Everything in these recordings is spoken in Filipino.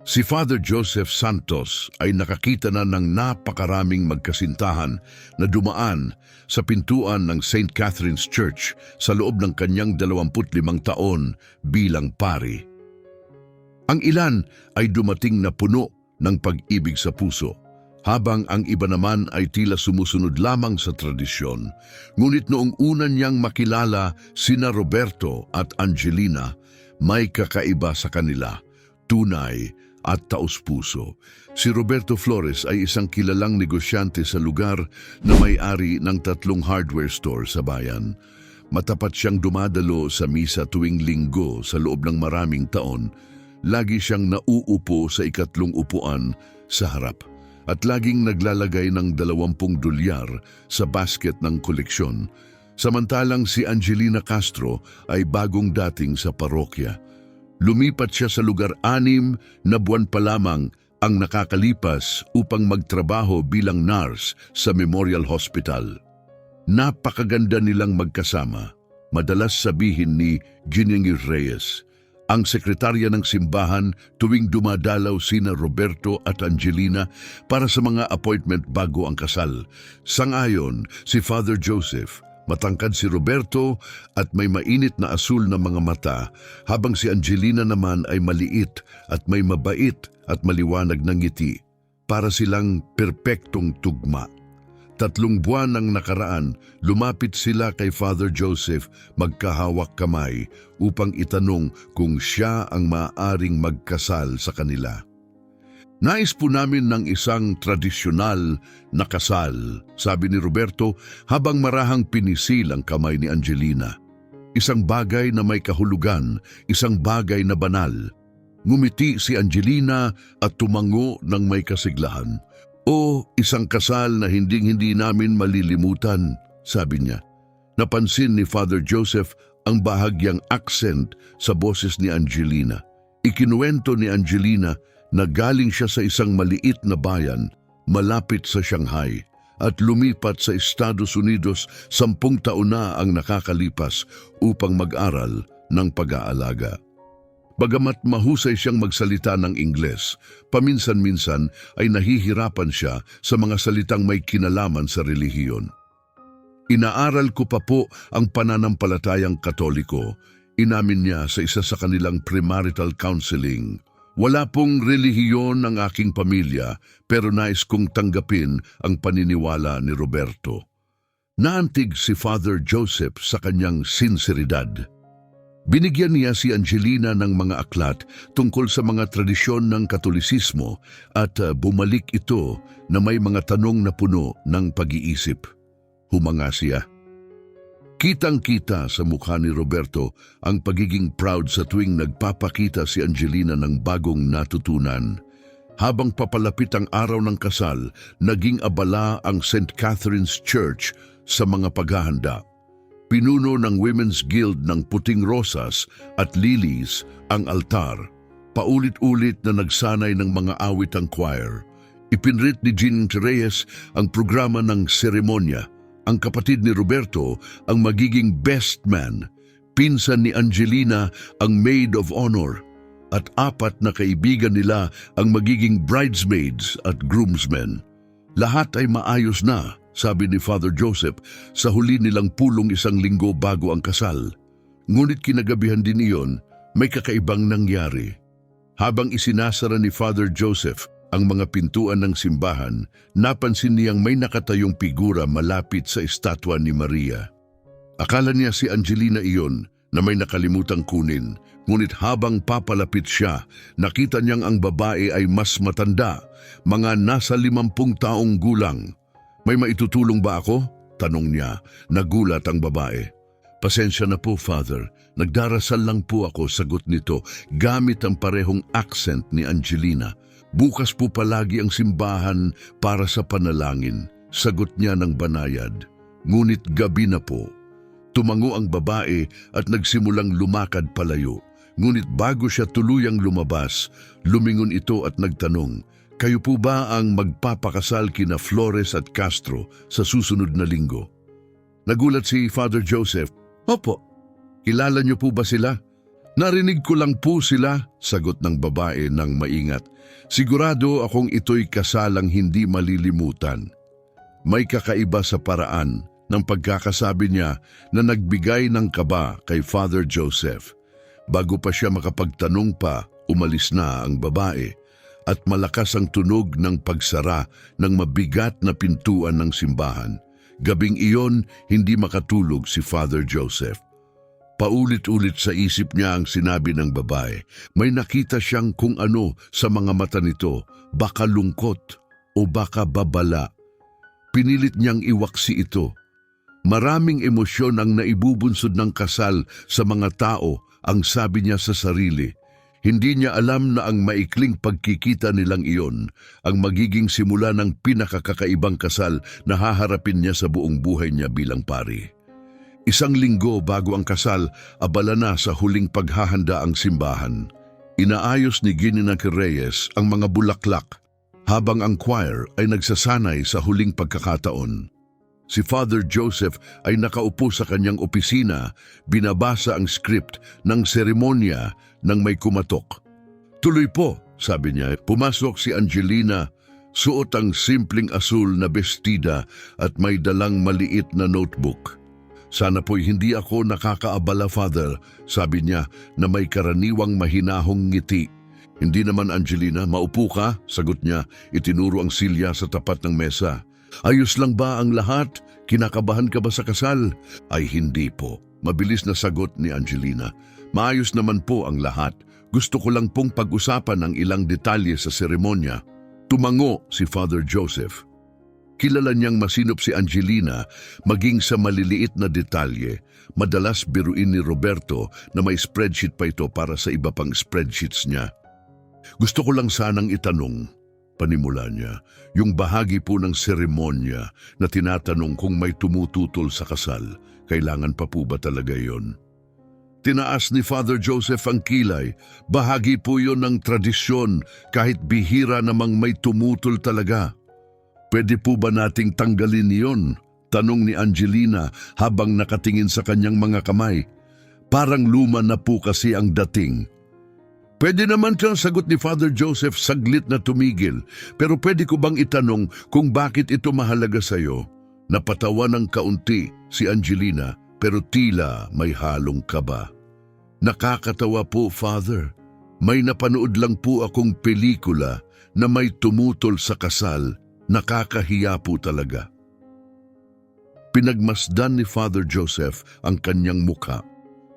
Si Father Joseph Santos ay nakakita na ng napakaraming magkasintahan na dumaan sa pintuan ng St. Catherine's Church sa loob ng kanyang 25 taon bilang pari. Ang ilan ay dumating na puno ng pag-ibig sa puso, habang ang iba naman ay tila sumusunod lamang sa tradisyon. Ngunit noong una niyang makilala sina Roberto at Angelina, may kakaiba sa kanila, tunay at taos-puso. Si Roberto Flores ay isang kilalang negosyante sa lugar na may-ari ng 3 hardware store sa bayan. Matapat siyang dumadalo sa misa tuwing linggo sa loob ng maraming taon. Lagi siyang nauupo sa ikatlong upuan sa harap at laging naglalagay ng 20 dolyar sa basket ng koleksyon. Samantalang si Angelina Castro ay bagong dating sa parokya. Lumipat siya sa lugar 6 na buwan pa lamang ang nakakalipas upang magtrabaho bilang nurse sa Memorial Hospital. Napakaganda nilang magkasama. Madalas sabihin ni Ginny Reyes, ang sekretarya ng simbahan tuwing dumadalaw sina Roberto at Angelina para sa mga appointment bago ang kasal. Sangayon si Father Joseph, matangkad si Roberto at may mainit na asul na mga mata, habang si Angelina naman ay maliit at may mabait at maliwanag na ngiti. Para silang perpektong tugma. 3 buwan nang nakaraan, lumapit sila kay Father Joseph magkahawak kamay upang itanong kung siya ang maaaring magkasal sa kanila. Nais po namin ng isang tradisyonal na kasal, sabi ni Roberto habang marahang pinisil ang kamay ni Angelina. Isang bagay na may kahulugan, isang bagay na banal. Ngumiti si Angelina at tumango ng may kasiglahan. O isang kasal na hindi namin malilimutan, sabi niya. Napansin ni Father Joseph ang bahagyang accent sa boses ni Angelina. Ikinuwento ni Angelina na galing siya sa isang maliit na bayan malapit sa Shanghai at lumipat sa Estados Unidos 10 taon na ang nakakalipas upang mag-aral ng pag-aalaga. Bagamat mahusay siyang magsalita ng Ingles, paminsan-minsan ay nahihirapan siya sa mga salitang may kinalaman sa relihiyon. Inaaral ko pa po ang pananampalatayang Katoliko, inamin niya sa isa sa kanilang premarital counseling. Wala pong relihiyon ng aking pamilya, pero nais kong tanggapin ang paniniwala ni Roberto. Naantig si Father Joseph sa kanyang sinseridad. Binigyan niya si Angelina ng mga aklat tungkol sa mga tradisyon ng Katolisismo at bumalik ito na may mga tanong na puno ng pag-iisip. Humanga siya. Kitang-kita sa mukha ni Roberto ang pagiging proud sa tuwing nagpapakita si Angelina ng bagong natutunan. Habang papalapit ang araw ng kasal, naging abala ang St. Catherine's Church sa mga paghahanda. Pinuno ng Women's Guild ng puting rosas at lilies ang altar. Paulit-ulit na nagsanay ng mga awit ang choir. Ipinrit ni Ginny Reyes ang programa ng seremonya. Ang kapatid ni Roberto ang magiging best man. Pinsan ni Angelina ang maid of honor. At 4 na kaibigan nila ang magiging bridesmaids at groomsmen. Lahat ay maayos na, sabi ni Father Joseph sa huli nilang pulong 1 linggo bago ang kasal. Ngunit kinagabihan din iyon, may kakaibang nangyari. Habang isinasara ni Father Joseph ang mga pintuan ng simbahan, napansin niyang may nakatayong figura malapit sa estatwa ni Maria. Akala niya si Angelina iyon na may nakalimutang kunin, ngunit habang papalapit siya, nakita niyang ang babae ay mas matanda, mga nasa 50 taong gulang. May maitutulong ba ako? Tanong niya. Nagulat ang babae. Pasensya na po, Father. Nagdarasal lang po ako, sagot nito, gamit ang parehong accent ni Angelina. Bukas po palagi ang simbahan para sa panalangin, sagot niya ng banayad. Ngunit gabi na po. Tumango ang babae at nagsimulang lumakad palayo. Ngunit bago siya tuluyang lumabas, lumingon ito at nagtanong, kayo po ba ang magpapakasal kina Flores at Castro sa susunod na linggo? Nagulat si Father Joseph. Opo. Kilala niyo po ba sila? Narinig ko lang po sila, sagot ng babae ng maingat. Sigurado akong ito'y kasalang hindi malilimutan. May kakaiba sa paraan ng pagkakasabi niya na nagbigay ng kaba kay Father Joseph. Bago pa siya makapagtanong pa, umalis na ang babae at malakas ang tunog ng pagsara ng mabigat na pintuan ng simbahan. Gabing iyon, hindi makatulog si Father Joseph. Paulit-ulit sa isip niya ang sinabi ng babae. May nakita siyang kung ano sa mga mata nito, baka lungkot o baka babala. Pinilit niyang iwaksi ito. Maraming emosyon ang naibubunsod ng kasal sa mga tao, ang sabi niya sa sarili. Hindi niya alam na ang maikling pagkikita nilang iyon ang magiging simula ng pinakakakaibang kasal na haharapin niya sa buong buhay niya bilang pari. Isang linggo bago ang kasal, abala na sa huling paghahanda ang simbahan. Inaayos ni Ginina Reyes ang mga bulaklak habang ang choir ay nagsasanay sa huling pagkakataon. Si Father Joseph ay nakaupo sa kanyang opisina, binabasa ang script ng seremonya nang may kumatok. Tuloy po, sabi niya. Pumasok si Angelina, suot ang simpleng asul na bestida at may dalang maliit na notebook. Sana po'y hindi ako nakakaabala, Father, sabi niya na may karaniwang mahinahong ngiti. Hindi naman, Angelina, maupo ka, sagot niya, itinuro ang silya sa tapat ng mesa. Ayos lang ba ang lahat? Kinakabahan ka ba sa kasal? Ay hindi po, mabilis na sagot ni Angelina. Maayos naman po ang lahat. Gusto ko lang pong pag-usapan ang ilang detalye sa seremonya. Tumango si Father Joseph. Kilala niyang masinop si Angelina maging sa maliliit na detalye. Madalas biruin ni Roberto na may spreadsheet pa ito para sa iba pang spreadsheets niya. Gusto ko lang sanang itanong, panimula niya, yung bahagi po ng seremonya na tinatanong kung may tumututol sa kasal, kailangan pa po ba talaga yon? Tinaas ni Father Joseph ang kilay. Bahagi po yon ng tradisyon kahit bihira namang may tumutol talaga. Pwede po ba nating tanggalin iyon? Tanong ni Angelina habang nakatingin sa kanyang mga kamay. Parang luma na po kasi ang dating. Pwede naman siyang sagot ni Father Joseph saglit na tumigil. Pero pwede ko bang itanong kung bakit ito mahalaga sa iyo? Napatawa ng kaunti si Angelina pero tila may halong kaba. Nakakatawa po, Father. May napanood lang po akong pelikula na may tumutol sa kasal. Nakakahiya po talaga. Pinagmasdan ni Father Joseph ang kanyang mukha.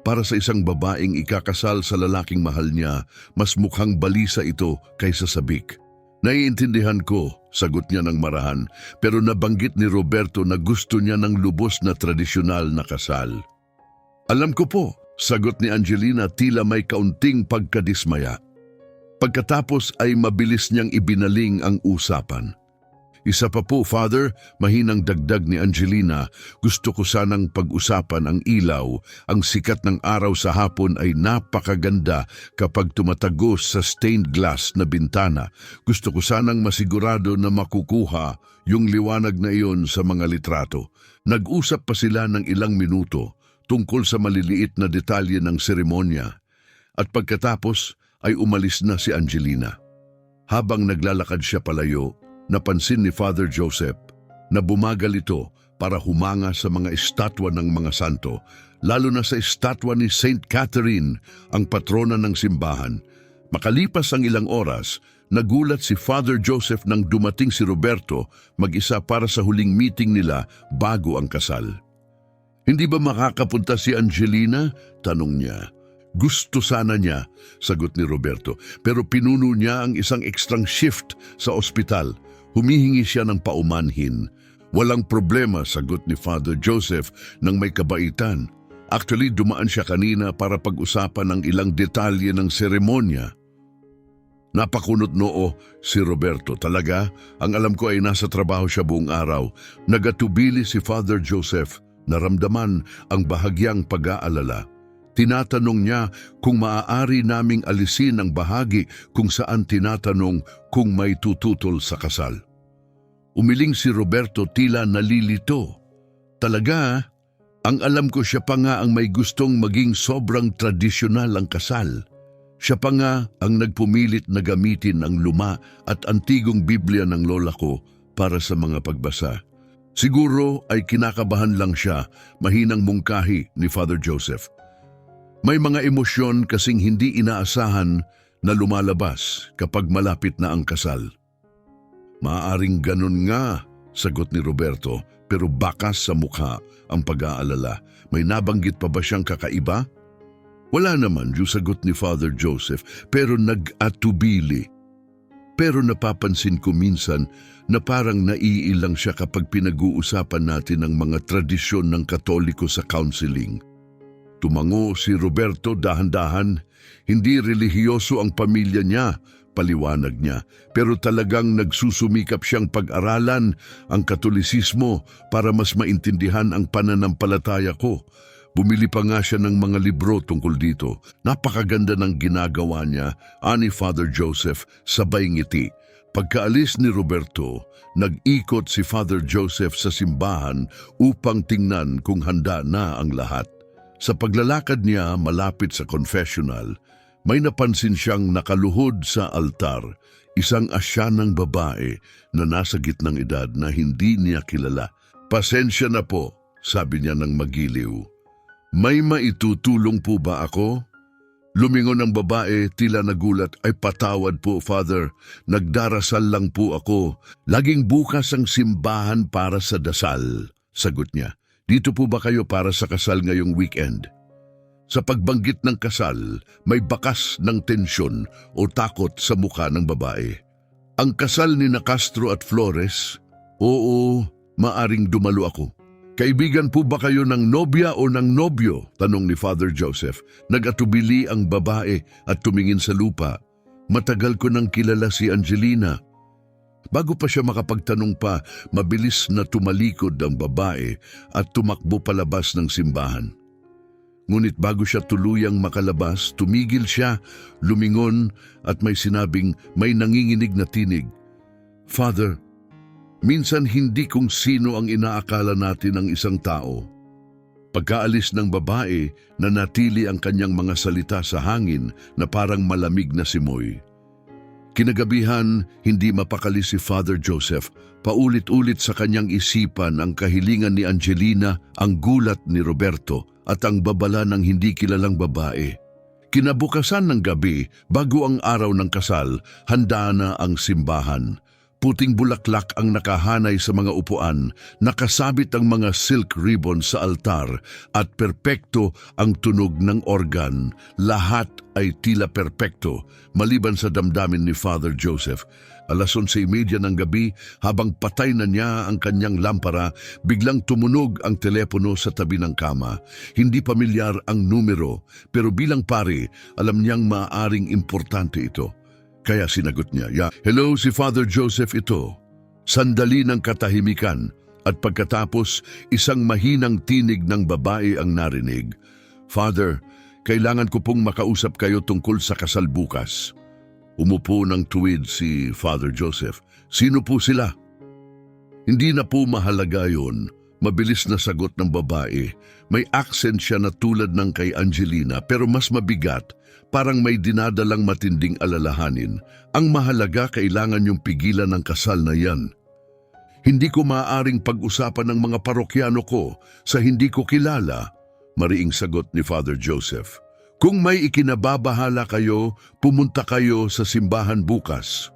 Para sa isang babaeng ikakasal sa lalaking mahal niya, mas mukhang balisa ito kaysa sabik. Naiintindihan ko, sagot niya ng marahan, pero nabanggit ni Roberto na gusto niya ng lubos na tradisyonal na kasal. Alam ko po, sagot ni Angelina tila may kaunting pagkadismaya. Pagkatapos ay mabilis niyang ibinaling ang usapan. Isa pa po, Father, mahinang dagdag ni Angelina, gusto ko sanang pag-usapan ang ilaw. Ang sikat ng araw sa hapon ay napakaganda kapag tumatagos sa stained glass na bintana. Gusto ko sanang masigurado na makukuha yung liwanag na iyon sa mga litrato. Nag-usap pa sila ng ilang minuto tungkol sa maliliit na detalye ng seremonya. At pagkatapos ay umalis na si Angelina. Habang naglalakad siya palayo, napansin ni Father Joseph na bumagal ito para humanga sa mga estatwa ng mga santo, lalo na sa estatwa ni Saint Catherine, ang patrona ng simbahan. Makalipas ang ilang oras, nagulat si Father Joseph nang dumating si Roberto mag-isa para sa huling meeting nila bago ang kasal. Hindi ba makakapunta si Angelina? Tanong niya. Gusto sana niya, sagot ni Roberto, pero pinuno niya ang isang ekstrang shift sa ospital. Humihingi siya ng paumanhin. Walang problema, sagot ni Father Joseph nang may kabaitan. Actually, dumaan siya kanina para pag-usapan ang ilang detalye ng seremonya. Napakunot noo si Roberto. Talaga, ang alam ko ay nasa trabaho siya buong araw. Nagatubili si Father Joseph. Naramdaman ang bahagyang pag-aalala. Tinatanong niya kung maaari naming alisin ang bahagi kung saan tinatanong kung may tututol sa kasal. Umiling si Roberto tila nalilito. Talaga? Ang alam ko siya pa nga ang may gustong maging sobrang tradisyonal ang kasal. Siya pa nga ang nagpumilit na gamitin ang luma at antigong Biblia ng lola ko para sa mga pagbasa. Siguro ay kinakabahan lang siya, mahinang mungkahi ni Father Joseph. May mga emosyon kasing hindi inaasahan na lumalabas kapag malapit na ang kasal. Maaaring ganun nga, sagot ni Roberto, pero bakas sa mukha ang pag-aalala. May nabanggit pa ba siyang kakaiba? Wala naman, sagot ni Father Joseph, pero nag-atubili. Pero napapansin ko minsan na parang naiilang siya kapag pinag-uusapan natin ang mga tradisyon ng Katoliko sa counseling. Tumango si Roberto dahan-dahan. Hindi relihiyoso ang pamilya niya, paliwanag niya, pero talagang nagsusumikap siyang pag-aralan ang Katolisismo para mas maintindihan ang pananampalataya ko. Bumili pa nga siya ng mga libro tungkol dito. Napakaganda ng ginagawa niya, ani Father Joseph, sabay ngiti. Pagkaalis ni Roberto, nag-ikot si Father Joseph sa simbahan upang tingnan kung handa na ang lahat. Sa paglalakad niya malapit sa confessional, may napansin siyang nakaluhod sa altar, isang asyanang babae na nasa gitnang edad na hindi niya kilala. Pasensya na po, sabi niya ng magiliw. May maitutulong po ba ako? Lumingon ang babae, tila nagulat. Ay patawad po, Father. Nagdarasal lang po ako. Laging bukas ang simbahan para sa dasal, sagot niya. Dito po ba kayo para sa kasal ngayong weekend? Sa pagbanggit ng kasal, may bakas ng tensyon o takot sa mukha ng babae. Ang kasal ni Castro at Flores? Oo, maaring dumalo ako. Kaibigan po ba kayo ng nobya o ng nobyo? Tanong ni Father Joseph. Nag-atubili ang babae at tumingin sa lupa. Matagal ko nang kilala si Angelina. Bago pa siya makapagtanong pa, mabilis na tumalikod ang babae at tumakbo palabas ng simbahan. Ngunit bago siya tuluyang makalabas, tumigil siya, lumingon at may sinabing may nanginginig na tinig. Father, minsan hindi kung sino ang inaakala natin ang isang tao. Pagkaalis ng babae, nanatili ang kanyang mga salita sa hangin na parang malamig na simoy. Kinagabihan, hindi mapakali si Father Joseph. Paulit-ulit sa kanyang isipan ang kahilingan ni Angelina, ang gulat ni Roberto at ang babala ng hindi kilalang babae. Kinabukasan ng gabi, bago ang araw ng kasal, handa na ang simbahan. Puting bulaklak ang nakahanay sa mga upuan, nakasabit ang mga silk ribbon sa altar at perpekto ang tunog ng organ. Lahat ay tila perpekto, maliban sa damdamin ni Father Joseph. 11:30 ng gabi, habang patay na niya ang kanyang lampara, biglang tumunog ang telepono sa tabi ng kama. Hindi pamilyar ang numero, pero bilang pari, alam niyang maaaring importante ito. Kaya sinagot niya, Hello, si Father Joseph ito. Sandali ng katahimikan at pagkatapos isang mahinang tinig ng babae ang narinig. Father, kailangan ko pong makausap kayo tungkol sa kasal bukas. Umupo ng tuwid si Father Joseph. Sino po sila? Hindi na po mahalaga yun. Mabilis na sagot ng babae. May accent siya na tulad ng kay Angelina pero mas mabigat. Parang may dinadalang matinding alalahanin. Ang mahalaga, kailangan yung pigilan ng kasal na yan. Hindi ko maaaring pag-usapan ng mga parokyano ko sa hindi ko kilala, mariing sagot ni Father Joseph. Kung may ikinababahala kayo, pumunta kayo sa simbahan bukas.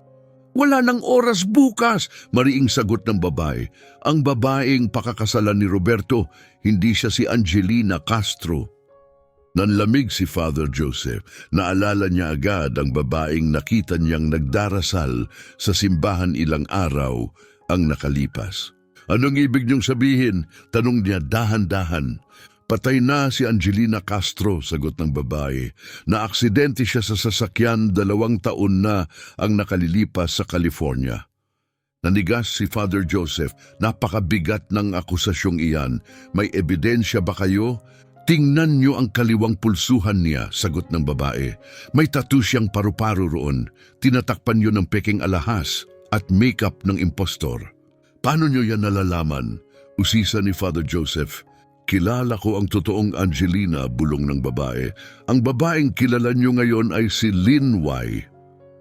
Wala nang oras bukas, mariing sagot ng babae. Ang babaeng pakakasalan ni Roberto, hindi siya si Angelina Castro. Nanlamig si Father Joseph. Naalala niya agad ang babaeng nakita niyang nagdarasal sa simbahan ilang araw ang nakalipas. Anong ibig niyong sabihin? Tanong niya dahan-dahan. Patay na si Angelina Castro, sagot ng babae. Naaksidente siya sa sasakyan, 2 taon na ang nakalilipas sa California. Nanigas si Father Joseph. Napakabigat ng akusasyong iyan. May ebidensya ba kayo? Tingnan niyo ang kaliwang pulsuhan niya, sagot ng babae. May tattoo siyang paru-paro roon. Tinatakpan niyo ng peking alahas at makeup ng impostor. Paano niyo yan nalalaman? Usisa ni Father Joseph. Kilala ko ang totoong Angelina, bulong ng babae. Ang babaeng kilala niyo ngayon ay si Lin Wai.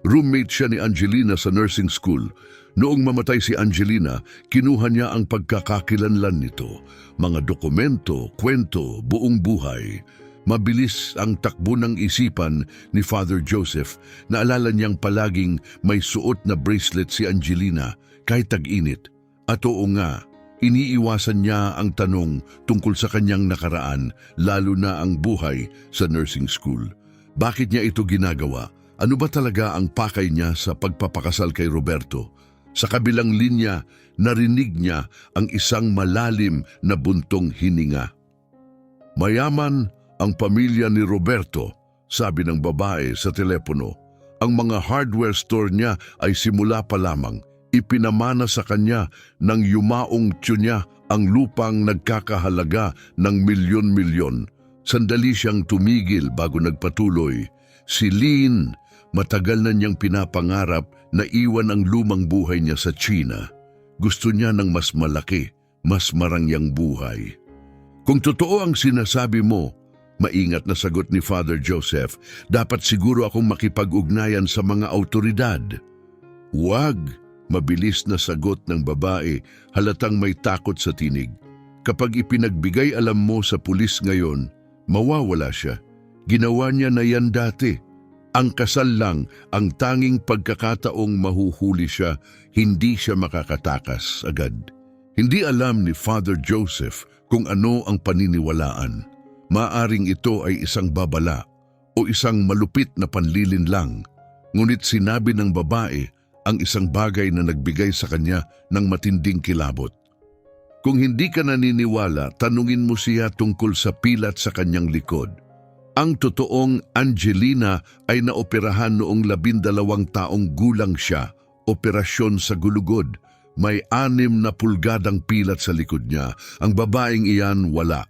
Roommate siya ni Angelina sa nursing school. Noong mamatay si Angelina, kinuha niya ang pagkakakilanlan nito. Mga dokumento, kwento, buong buhay. Mabilis ang takbo ng isipan ni Father Joseph. Naalala niyang palaging may suot na bracelet si Angelina kahit tag-init. At oo nga, iniiwasan niya ang tanong tungkol sa kanyang nakaraan, lalo na ang buhay sa nursing school. Bakit niya ito ginagawa? Ano ba talaga ang pakay niya sa pagpapakasal kay Roberto? Sa kabilang linya, narinig niya ang isang malalim na buntong hininga. Mayaman ang pamilya ni Roberto, sabi ng babae sa telepono. Ang mga hardware store niya ay simula pa lamang. Ipinamana sa kanya ng yumaong tiyo ang lupang nagkakahalaga ng milyon-milyon. Sandali siyang tumigil bago nagpatuloy. Si Lin, matagal na niyang pinapangarap na iwan ang lumang buhay niya sa China. Gusto niya ng mas malaki, mas marangyang buhay. Kung totoo ang sinasabi mo, maingat na sagot ni Father Joseph, dapat siguro akong makipag-ugnayan sa mga autoridad. Huwag, mabilis na sagot ng babae, halatang may takot sa tinig. Kapag ipinagbigay alam mo sa pulis ngayon, mawawala siya. Ginawa niya na yan dati. Ang kasal lang ang tanging pagkakataong mahuhuli siya, hindi siya makakatakas agad. Hindi alam ni Father Joseph kung ano ang paniniwalaan. Maaring ito ay isang babala o isang malupit na panlilin lang. Ngunit sinabi ng babae ang isang bagay na nagbigay sa kanya ng matinding kilabot. Kung hindi ka naniniwala, tanungin mo siya tungkol sa pilat sa kanyang likod. Ang totoong Angelina ay naoperahan noong 12 taong gulang siya, operasyon sa gulugod. May 6 na pulgadang pilat sa likod niya. Ang babaeng iyan wala.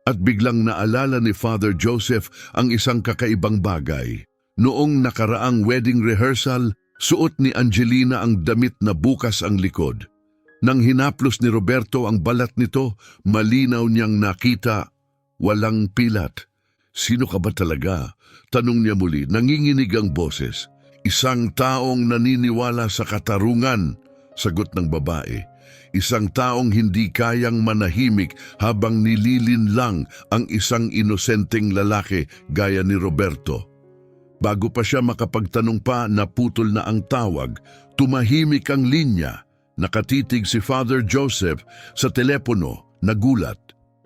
At biglang naalala ni Father Joseph ang isang kakaibang bagay. Noong nakaraang wedding rehearsal, suot ni Angelina ang damit na bukas ang likod. Nang hinaplos ni Roberto ang balat nito, malinaw niyang nakita, walang pilat. Sino ka ba talaga? Tanong niya muli, nanginginig ang boses. Isang taong naniniwala sa katarungan, sagot ng babae. Isang taong hindi kayang manahimik habang nililin lang ang isang inosenteng lalaki gaya ni Roberto. Bago pa siya makapagtanong pa, naputol na ang tawag. Tumahimik ang linya. Nakatitig si Father Joseph sa telepono, nagulat.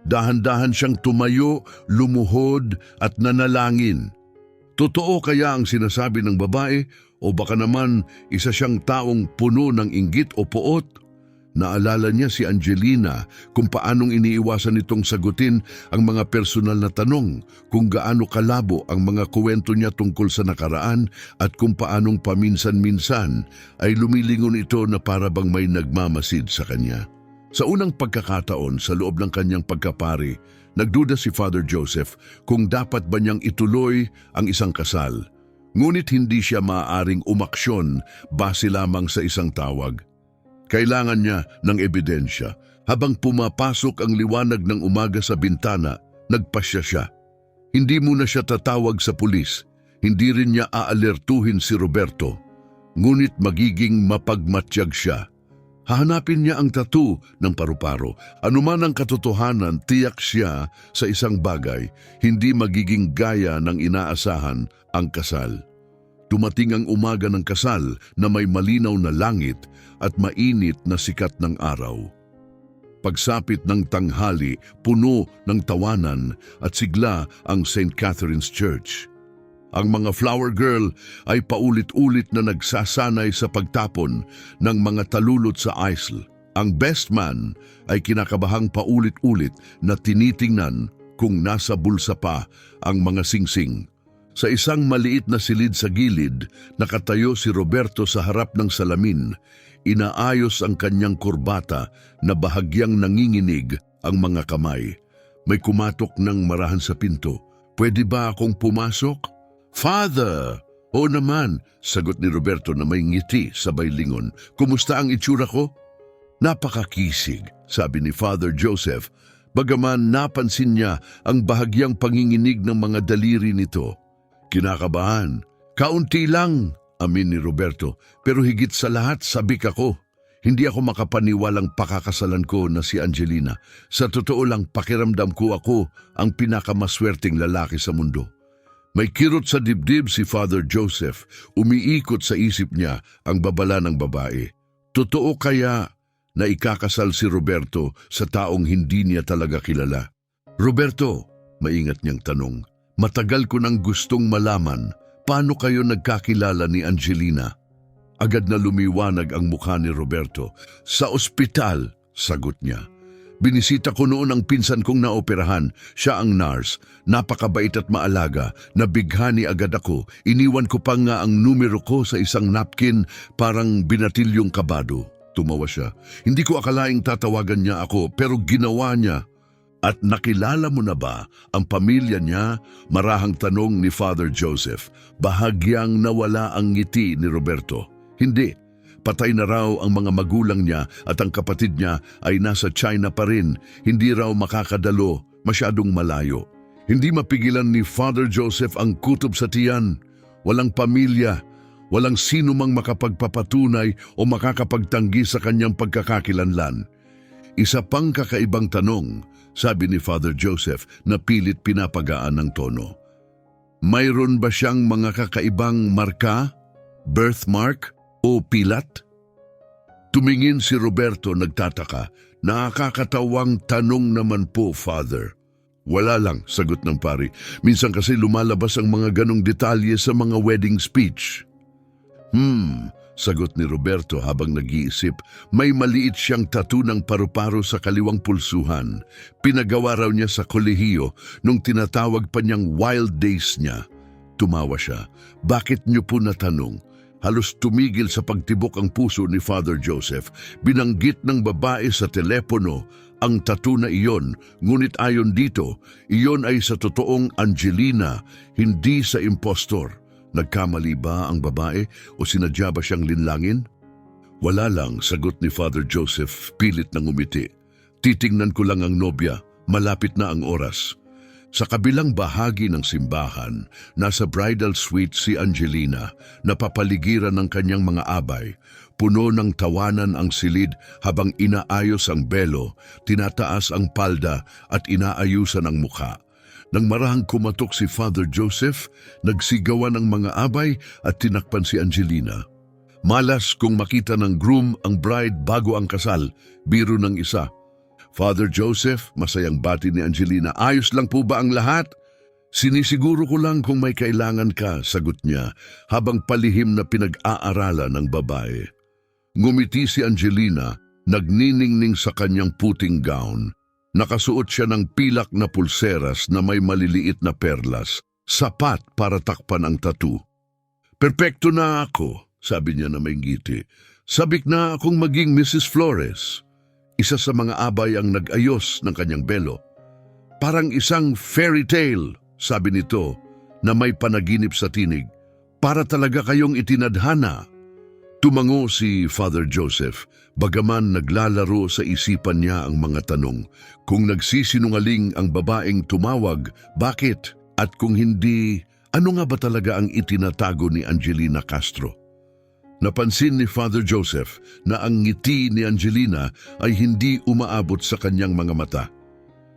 Dahan-dahan siyang tumayo, lumuhod at nanalangin. Totoo kaya ang sinasabi ng babae o baka naman isa siyang taong puno ng inggit o poot? Naalala niya si Angelina kung paanong iniiwasan nitong sagutin ang mga personal na tanong, kung gaano kalabo ang mga kuwento niya tungkol sa nakaraan at kung paanong paminsan-minsan ay lumilingon ito na para bang may nagmamasid sa kanya. Sa unang pagkakataon sa loob ng kanyang pagkapari, nagduda si Father Joseph kung dapat ba niyang ituloy ang isang kasal. Ngunit hindi siya maaaring umaksyon base lamang sa isang tawag. Kailangan niya ng ebidensya. Habang pumapasok ang liwanag ng umaga sa bintana, nagpasya siya. Hindi muna siya tatawag sa pulis. Hindi rin niya aalertuhin si Roberto. Ngunit magiging mapagmatyag siya. Hahanapin niya ang tattoo ng paru-paro. Anuman ang katotohanan, tiyak siya sa isang bagay. Hindi magiging gaya ng inaasahan ang kasal. Dumating ang umaga ng kasal na may malinaw na langit at mainit na sikat ng araw. Pagsapit ng tanghali, puno ng tawanan at sigla ang St. Catherine's Church. Ang mga flower girl ay paulit-ulit na nagsasanay sa pagtapon ng mga talulot sa aisle. Ang best man ay kinakabahang paulit-ulit na tinitingnan kung nasa bulsa pa ang mga singsing. Sa isang maliit na silid sa gilid, nakatayo si Roberto sa harap ng salamin. Inaayos ang kanyang kurbata na bahagyang nanginginig ang mga kamay. May kumatok ng marahan sa pinto. Pwede ba akong pumasok? Father! Oo naman, sagot ni Roberto na may ngiti sabay lingon. Kumusta ang itsura ko? Napakakisig, sabi ni Father Joseph. Bagaman napansin niya ang bahagyang panginginig ng mga daliri nito. Kinakabahan. Kaunti lang, amin ni Roberto, pero higit sa lahat sabik ako. Hindi ako makapaniwalang pakakasalan ko na si Angelina. Sa totoo lang pakiramdam ko ako ang pinakamaswerteng lalaki sa mundo. May kirot sa dibdib si Father Joseph. Umiikot sa isip niya ang babala ng babae. Totoo kaya na ikakasal si Roberto sa taong hindi niya talaga kilala? Roberto, maingat niyang tanong, matagal ko nang gustong malaman paano kayo nagkakilala ni Angelina. Agad na lumiwanag ang mukha ni Roberto. Sa ospital, sagot niya. Binisita ko noon ang pinsan kong naoperahan. Siya ang nurse. Napakabait at maalaga. Nabighani agad ako. Iniwan ko pa nga ang numero ko sa isang napkin, parang binatilyong kabado. Tumawa siya. Hindi ko akalaing tatawagan niya ako, pero ginawa niya. At nakilala mo na ba ang pamilya niya? Marahang tanong ni Father Joseph. Bahagyang nawala ang ngiti ni Roberto. Hindi. Patay na raw ang mga magulang niya at ang kapatid niya ay nasa China pa rin. Hindi raw makakadalo, masyadong malayo. Hindi mapigilan ni Father Joseph ang kutob sa tiyan. Walang pamilya, walang sino mang makapagpapatunay o makakapagtanggi sa kanyang pagkakakilanlan. Isa pang kakaibang tanong, sabi ni Father Joseph na pilit pinapagaan ng tono. Mayroon ba siyang mga kakaibang marka, birthmark, o pilat? Tumingin si Roberto nagtataka. Nakakatawang tanong naman po, Father. Wala lang, sagot ng pari. Minsan kasi lumalabas ang mga ganong detalye sa mga wedding speech. Sagot ni Roberto habang nag-iisip. May maliit siyang tattoo ng paru-paro sa kaliwang pulsuhan. Pinagawa raw niya sa kolehiyo nung tinatawag pa niyang wild days niya. Tumawa siya. Bakit niyo po natanong? Halos tumigil sa pagtibok ang puso ni Father Joseph. Binanggit ng babae sa telepono ang tattoo na iyon, ngunit ayon dito, iyon ay sa totoong Angelina, hindi sa impostor. Nagkamali ba ang babae o sinadya ba siyang linlangin? Wala lang, sagot ni Father Joseph, pilit ng umiti. Titingnan ko lang ang nobya, malapit na ang oras. Sa kabilang bahagi ng simbahan, nasa bridal suite si Angelina, napapaligiran ng kanyang mga abay. Puno ng tawanan ang silid habang inaayos ang belo, tinataas ang palda at inaayusan ang mukha. Nang marahang kumatok si Father Joseph, nagsigawan ng mga abay at tinakpan si Angelina. Malas kung makita ng groom ang bride bago ang kasal, biro ng isa. Father Joseph, masayang bati ni Angelina, ayos lang po ba ang lahat? Sinisiguro ko lang kung may kailangan ka, sagot niya, habang palihim na pinag-aaralan ng babae. Ngumiti si Angelina, nagniningning sa kanyang puting gown. Nakasuot siya ng pilak na pulseras na may maliliit na perlas, sapat para takpan ang tattoo. Perpekto na ako, sabi niya na may ngiti. Sabik na akong maging Mrs. Flores. Isa sa mga abay ang nag-ayos ng kanyang belo. Parang isang fairy tale, sabi nito, na may panaginip sa tinig. Para talaga kayong itinadhana. Tumango si Father Joseph, bagaman naglalaro sa isipan niya ang mga tanong. Kung nagsisinungaling ang babaeng tumawag, bakit? At kung hindi, ano nga ba talaga ang itinatago ni Angelina Castro? Napansin ni Father Joseph na ang ngiti ni Angelina ay hindi umaabot sa kanyang mga mata.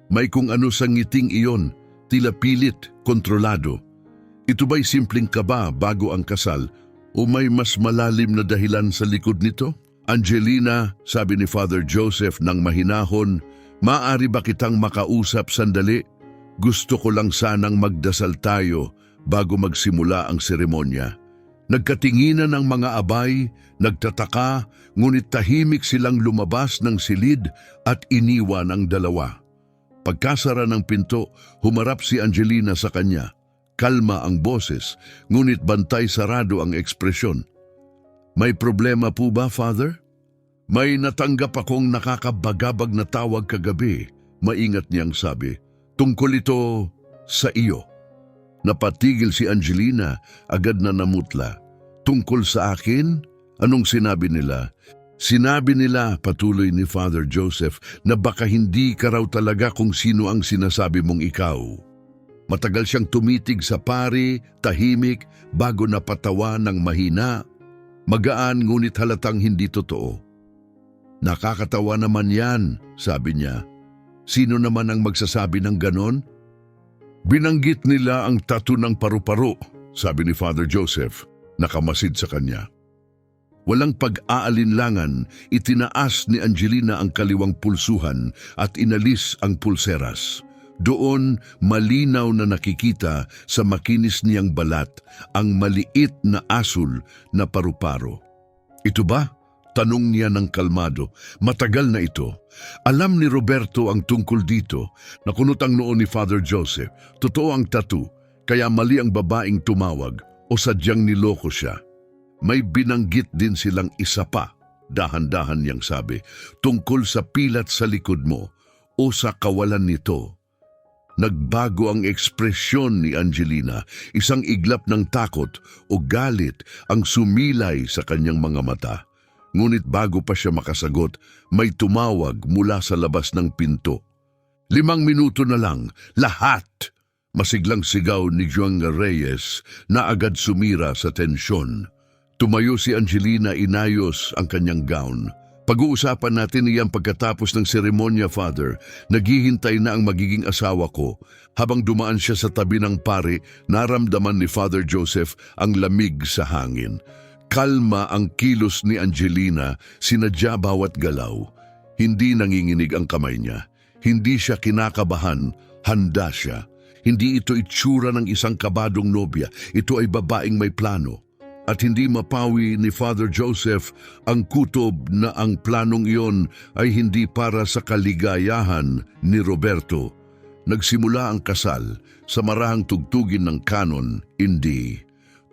May kung ano sa ngiting iyon, tila pilit, kontrolado. Ito ba'y simpleng kaba bago ang kasal o may mas malalim na dahilan sa likod nito? Angelina, sabi ni Father Joseph ng mahinahon, maaari ba kitang makausap sandali? Gusto ko lang sanang magdasal tayo bago magsimula ang seremonya. Nagkatinginan ang mga abay, nagtataka, ngunit tahimik silang lumabas ng silid at iniwan ang dalawa. Pagkasara ng pinto, humarap si Angelina sa kanya. Kalma ang boses, ngunit bantay sarado ang ekspresyon. May problema po ba, Father? May natanggap akong nakakabagabag na tawag kagabi, maingat niyang sabi. Tungkol ito sa iyo. Napatigil si Angelina, agad na namutla. Tungkol sa akin? Anong sinabi nila? Sinabi nila, patuloy ni Father Joseph, na baka hindi ka raw talaga kung sino ang sinasabi mong ikaw. Matagal siyang tumitig sa pari, tahimik, bago napatawa ng mahina. Magaan ngunit halatang hindi totoo. Nakakatawa naman yan, sabi niya. Sino naman ang magsasabi ng ganon? Binanggit nila ang tattoo ng paru-paro, sabi ni Father Joseph, nakamasid sa kanya. Walang pag-aalinlangan, itinaas ni Angelina ang kaliwang pulsuhan at inalis ang pulseras. Doon, malinaw na nakikita sa makinis niyang balat ang maliit na asul na paru-paro. Ito ba? Tanong niya ng kalmado. Matagal na ito. Alam ni Roberto ang tungkol dito. Nakunot ang noo ni Father Joseph. Totoo ang tattoo, kaya mali ang babaeng tumawag o sadyang niloko siya. May binanggit din silang isa pa, dahan-dahan niyang sabi, tungkol sa pilat sa likod mo o sa kawalan nito. Nagbago ang ekspresyon ni Angelina, isang iglap ng takot o galit ang sumilay sa kanyang mga mata. Ngunit bago pa siya makasagot, may tumawag mula sa labas ng pinto. 5 minuto na lang, lahat! Masiglang sigaw ni Juan Reyes na agad sumira sa tensyon. Tumayo si Angelina, inayos ang kanyang gown. Pag-uusapan natin iyan pagkatapos ng seremonya, Father. Naghihintay na ang magiging asawa ko. Habang dumaan siya sa tabi ng pari, naramdaman ni Father Joseph ang lamig sa hangin. Kalma ang kilos ni Angelina, sinadya bawat galaw. Hindi nanginginig ang kamay niya. Hindi siya kinakabahan, handa siya. Hindi ito itsura ng isang kabadong nobya. Ito ay babaeng may plano. At hindi mapawi ni Father Joseph ang kutob na ang planong iyon ay hindi para sa kaligayahan ni Roberto. Nagsimula ang kasal sa marahang tugtugin ng kanon, hindi.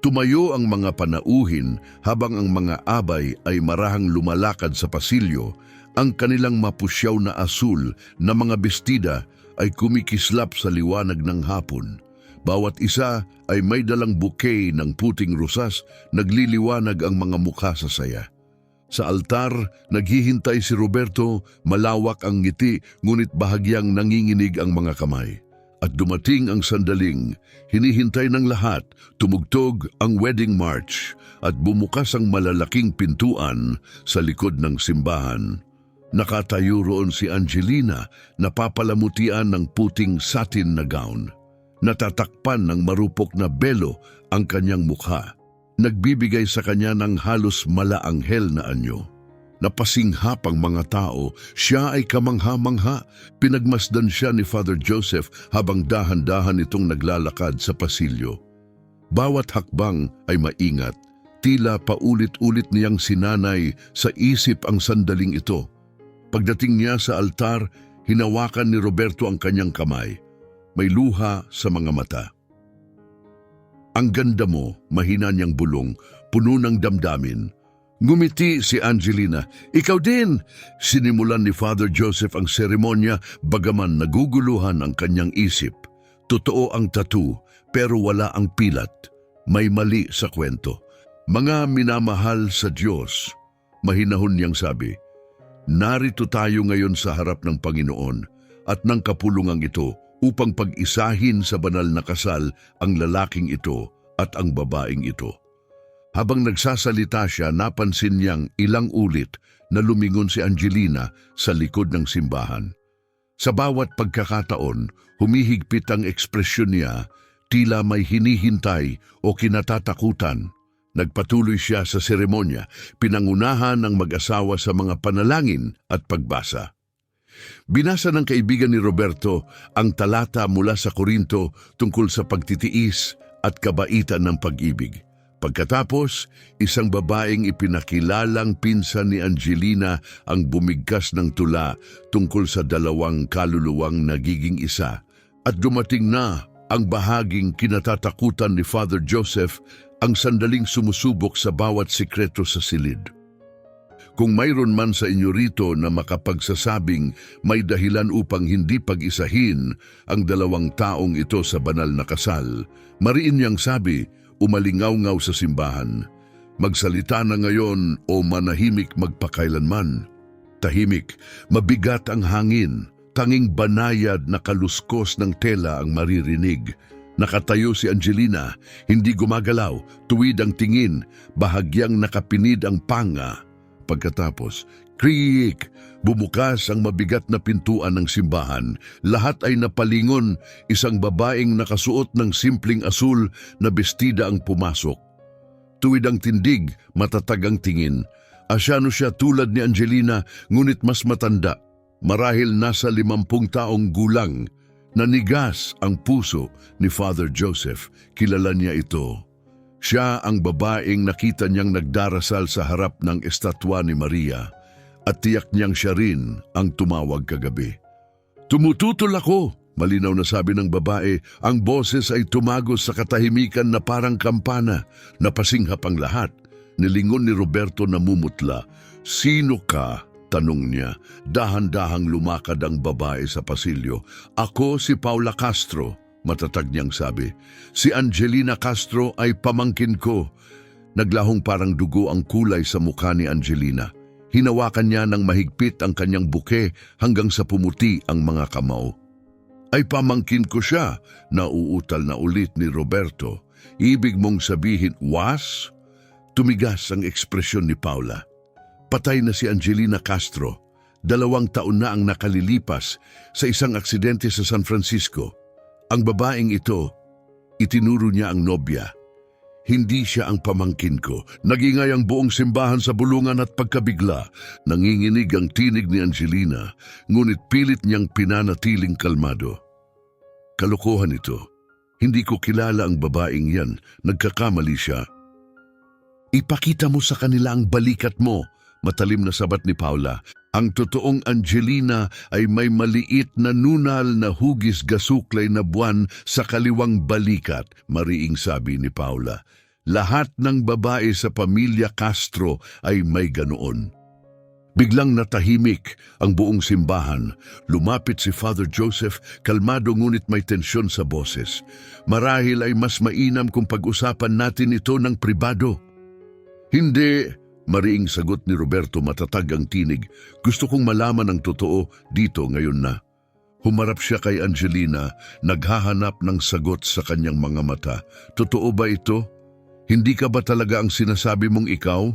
Tumayo ang mga panauhin habang ang mga abay ay marahang lumalakad sa pasilyo. Ang kanilang mapusyaw na asul na mga bestida ay kumikislap sa liwanag ng hapon. Bawat isa ay may dalang bouquet ng puting rosas, nagliliwanag ang mga mukha sa saya. Sa altar, naghihintay si Roberto, malawak ang ngiti, ngunit bahagyang nanginginig ang mga kamay. At dumating ang sandaling, hinihintay ng lahat, tumugtog ang wedding march at bumukas ang malalaking pintuan sa likod ng simbahan. Nakatayo roon si Angelina, napapalamutian ng puting satin na gown. Natatakpan ng marupok na belo ang kanyang mukha. Nagbibigay sa kanya ng halos malaanghel na anyo. Napasinghap ang mga tao, siya ay kamangha-mangha. Pinagmasdan siya ni Father Joseph habang dahan-dahan itong naglalakad sa pasilyo. Bawat hakbang ay maingat, tila paulit-ulit niyang sinanay sa isip ang sandaling ito. Pagdating niya sa altar, hinawakan ni Roberto ang kanyang kamay. May luha sa mga mata. Ang ganda mo, mahina niyang bulong, puno ng damdamin. Ngumiti si Angelina. Ikaw din! Sinimulan ni Father Joseph ang seremonya bagaman naguguluhan ang kanyang isip. Totoo ang tattoo, pero wala ang pilat. May mali sa kwento. Mga minamahal sa Diyos, mahinahon niyang sabi, narito tayo ngayon sa harap ng Panginoon at ng kapulungang ito upang pag-isahin sa banal na kasal ang lalaking ito at ang babaeng ito. Habang nagsasalita siya, napansin niyang ilang ulit na lumingon si Angelina sa likod ng simbahan. Sa bawat pagkakataon, humihigpit ang ekspresyon niya, tila may hinihintay o kinatatakutan. Nagpatuloy siya sa seremonya, pinangunahan ng mag-asawa sa mga panalangin at pagbasa. Binasa ng kaibigan ni Roberto ang talata mula sa Korinto tungkol sa pagtitiis at kabaitan ng pag-ibig. Pagkatapos, isang babaeng ipinakilalang pinsan ni Angelina ang bumigkas ng tula tungkol sa dalawang kaluluwang nagiging isa. At dumating na ang bahaging kinatatakutan ni Father Joseph, ang sandaling sumusubok sa bawat sikreto sa silid. Kung mayroon man sa inyo rito na makapagsasabing may dahilan upang hindi pag-isahin ang dalawang taong ito sa banal na kasal, mariin niyang sabi, umalingaw-ngaw sa simbahan. Magsalita na ngayon o manahimik magpakailanman. Tahimik, mabigat ang hangin, tanging banayad na kaluskos ng tela ang maririnig. Nakatayo si Angelina, hindi gumagalaw, tuwid ang tingin, bahagyang nakapinid ang panga. Pagkatapos, kriik, bumukas ang mabigat na pintuan ng simbahan. Lahat ay napalingon, isang babaeng nakasuot ng simpleng asul na bestida ang pumasok. Tuwid ang tindig, matatag ang tingin. Asyano siya tulad ni Angelina, ngunit mas matanda. Marahil nasa 50 taong gulang. Nanigas ang puso ni Father Joseph. Kilala niya ito. Siya ang babaeng nakita niyang nagdarasal sa harap ng estatwa ni Maria at tiyak niyang siya rin ang tumawag kagabi. Tumututol ako, malinaw na sabi ng babae. Ang boses ay tumagos sa katahimikan na parang kampana. Napasinghap ang lahat. Nilingon ni Roberto na mumutla. Sino ka? Tanong niya. Dahan-dahang lumakad ang babae sa pasilyo. Ako si Paula Castro, matatag niyang sabi. Si Angelina Castro ay pamangkin ko. Naglahong parang dugo ang kulay sa mukha ni Angelina. Hinawakan niya ng mahigpit ang kanyang buke hanggang sa pumuti ang mga kamao. Ay pamangkin ko siya, nauutal na ulit ni Roberto. Ibig mong sabihin, was? Tumigas ang ekspresyon ni Paula. Patay na si Angelina Castro. 2 taon na ang nakalilipas sa isang aksidente sa San Francisco. Ang babaeng ito, itinuro niya ang nobya. Hindi siya ang pamangkin ko. Nagingay ang buong simbahan sa bulungan at pagkabigla. Nanginginig ang tinig ni Angelina, ngunit pilit niyang pinanatiling kalmado. Kalokohan ito. Hindi ko kilala ang babaeng yan. Nagkakamali siya. Ipakita mo sa kanila ang balikat mo, matalim na sabat ni Paula. Ang totoong Angelina ay may maliit na nunal na hugis gasuklay na buwan sa kaliwang balikat, mariing sabi ni Paula. Lahat ng babae sa pamilya Castro ay may ganoon. Biglang natahimik ang buong simbahan. Lumapit si Father Joseph, kalmado ngunit may tensyon sa boses. Marahil ay mas mainam kung pag-usapan natin ito ng pribado. Hindi, mariing sagot ni Roberto, matatag ang tinig. Gusto kong malaman ang totoo dito ngayon na. Humarap siya kay Angelina, naghahanap ng sagot sa kanyang mga mata. Totoo ba ito? Hindi ka ba talaga ang sinasabi mong ikaw?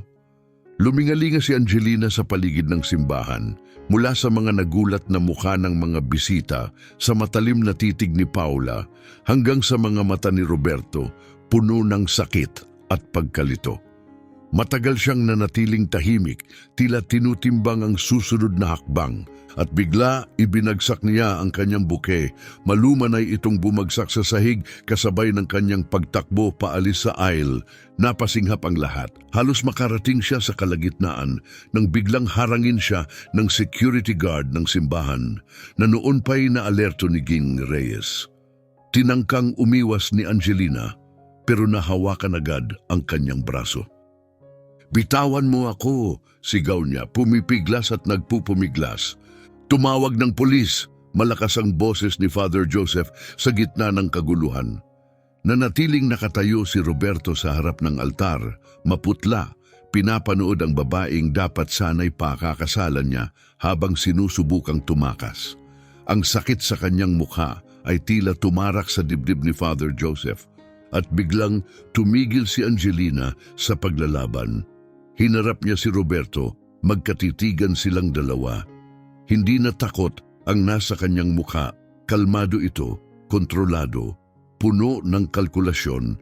Lumingalinga si Angelina sa paligid ng simbahan. Mula sa mga nagulat na mukha ng mga bisita, sa matalim na titig ni Paula, hanggang sa mga mata ni Roberto, puno ng sakit at pagkalito. Matagal siyang nanatiling tahimik, tila tinutimbang ang susunod na hakbang. At bigla, ibinagsak niya ang kanyang buke. Malumanay itong bumagsak sa sahig kasabay ng kanyang pagtakbo paalis sa aisle. Napasinghap ang lahat. Halos makarating siya sa kalagitnaan nang biglang harangin siya ng security guard ng simbahan na noon pa'y naalerto ni Ging Reyes. Tinangkang umiwas ni Angelina pero nahawakan agad ang kanyang braso. Bitawan mo ako, sigaw niya, pumipiglas at nagpupumiglas. Tumawag ng pulis, malakas ang boses ni Father Joseph sa gitna ng kaguluhan. Nanatiling nakatayo si Roberto sa harap ng altar, maputla, pinapanood ang babaeng dapat sana'y pakakasalan niya habang sinusubukang tumakas. Ang sakit sa kanyang mukha ay tila tumarak sa dibdib ni Father Joseph at biglang tumigil si Angelina sa paglalaban. Hinarap niya si Roberto, magkatitigan silang dalawa. Hindi na takot ang nasa kanyang mukha, kalmado ito, kontrolado, puno ng kalkulasyon.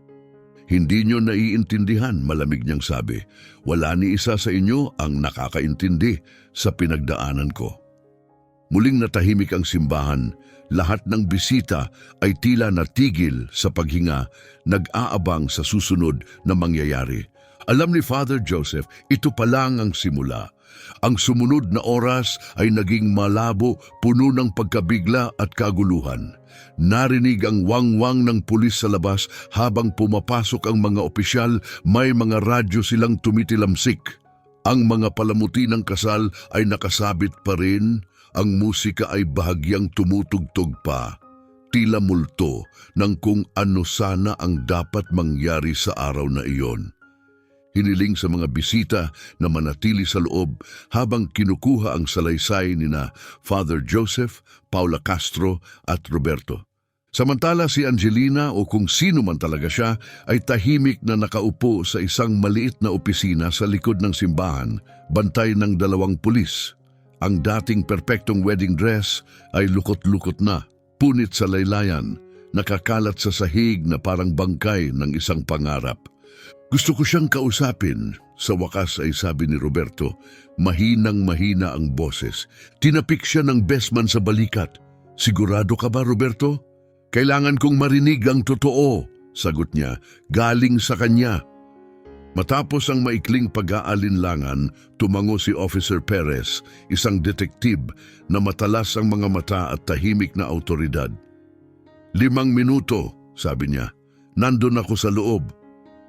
Hindi niyo naiintindihan, malamig niyang sabi. Wala ni isa sa inyo ang nakakaintindi sa pinagdaanan ko. Muling natahimik ang simbahan. Lahat ng bisita ay tila natigil sa paghinga, nag-aabang sa susunod na mangyayari. Alam ni Father Joseph, ito pa lang ang simula. Ang sumunod na oras ay naging malabo, puno ng pagkabigla at kaguluhan. Narinig ang wangwang ng pulis sa labas habang pumapasok ang mga opisyal, may mga radyo silang tumitilamsik. Ang mga palamuti ng kasal ay nakasabit pa rin, ang musika ay bahagyang tumutugtog pa. Tila multo ng kung ano sana ang dapat mangyari sa araw na iyon. Hiniling sa mga bisita na manatili sa loob habang kinukuha ang salaysay nina Father Joseph, Paula Castro at Roberto. Samantala si Angelina o kung sino man talaga siya ay tahimik na nakaupo sa isang maliit na opisina sa likod ng simbahan, bantay ng 2 pulis. Ang dating perpektong wedding dress ay lukot-lukot na, punit sa laylayan, nakakalat sa sahig na parang bangkay ng isang pangarap. Gusto ko siyang kausapin. Sa wakas ay sabi ni Roberto, mahinang-mahina ang boses. Tinapik siya ng bestman sa balikat. Sigurado ka ba, Roberto? Kailangan kong marinig ang totoo, sagot niya, galing sa kanya. Matapos ang maikling pag-aalinlangan, tumango si Officer Perez, isang detektib na matalas ang mga mata at tahimik na autoridad. 5 minuto, sabi niya. Nandun ako sa loob.